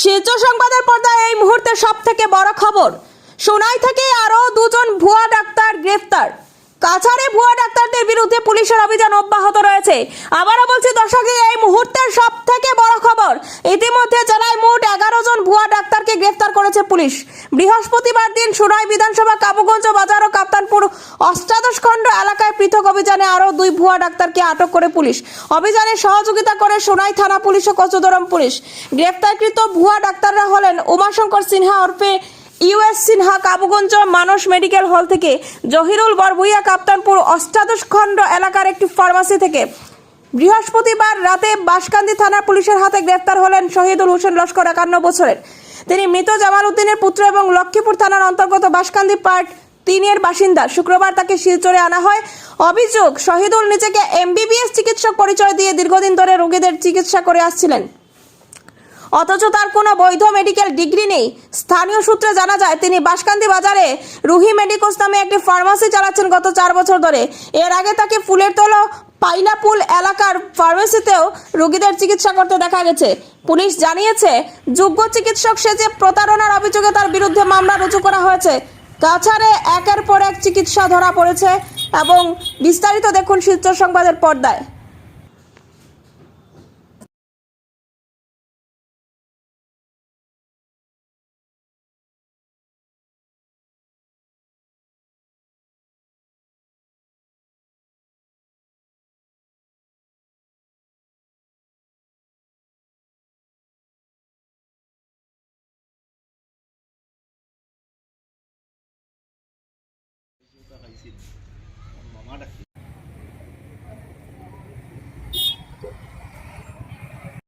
শিলচর সংবাদের পর্দায় এই মুহূর্তে সবথেকে বড় খবর, সোনাই থেকে আরো দুজন ভুয়া ডাক্তার গ্রেফতার। কাছাড়ে ভুয়া ডাক্তারদের বিরুদ্ধে পুলিশের অভিযান অব্যাহত রয়েছে। আবারও বলছি দর্শক, এই মুহূর্তের সবথেকে বড় খবর, ইতিমধ্যে জেলায় মোট 11 জন ভুয়া ডাক্তারকে গ্রেফতার করেছে পুলিশ। বৃহস্পতিবার দিন সোনাই বিধানসভা কাবুগঞ্জ বাজার ও কাপ্তানপুর অষ্টাদশ খণ্ড এলাকায় পৃথক অভিযানে আরো 2 ভুয়া ডাক্তারকে আটক করে পুলিশ। অভিযানে সহযোগিতা করে সোনাই থানা পুলিশ ও কচুদরম পুলিশ। গ্রেফতারকৃত ভুয়া ডাক্তাররা হলেন উমাশঙ্কর সিনহা ওরফে ইউএস সিনহা কাবুগঞ্জ মানস মেডিকেল হল থেকে, জহিরুল বরভুইয়া কাপ্তানপুর অষ্টাদশ খণ্ড এলাকার একটি ফার্মাসি থেকে। বৃহস্পতিবার রাতে বাঁশকান্দি থানা পুলিশের হাতে গ্রেফতার হলেন শহীদুল হোসেন লস্কর, 51 বছরের। তিনি মৃত জামাল উদ্দিনের পুত্র এবং লক্ষ্মীপুর থানার অন্তর্গত বাঁশকান্দি পার্ট 3 এর বাসিন্দা। শুক্রবার তাকে শিলচরে আনা হয়। অভিযোগ, শহীদুল নিজেকে এমবিবিএস চিকিৎসক পরিচয় দিয়ে দীর্ঘদিন ধরে রোগীদের চিকিৎসা করে আসছিলেন, অথচ তার কোনো বৈধ মেডিকেল ডিগ্রি নেই। স্থানীয় সূত্রে জানা যায়, তিনি বাঁশকান্দি বাজারে রুহি মেডিকোস নামে একটি ফার্মাসি চালাচ্ছেন গত 4 বছর ধরে। এর আগে তাকে ফুলের তলা পাইনাপুল এলাকার ফার্মেসিতেও রোগীদের চিকিৎসা করতে দেখা গেছে। পুলিশ জানিয়েছে, যোগ্য চিকিৎসক সেজে প্রতারণার অভিযোগে তার বিরুদ্ধে মামলা রুজু করা হয়েছে। কাছাড়ে একের পর এক চিকিৎসা ধরা পড়েছে এবং বিস্তারিত দেখুন শিলচর সংবাদের পর্দায়। মামা ডাকছি।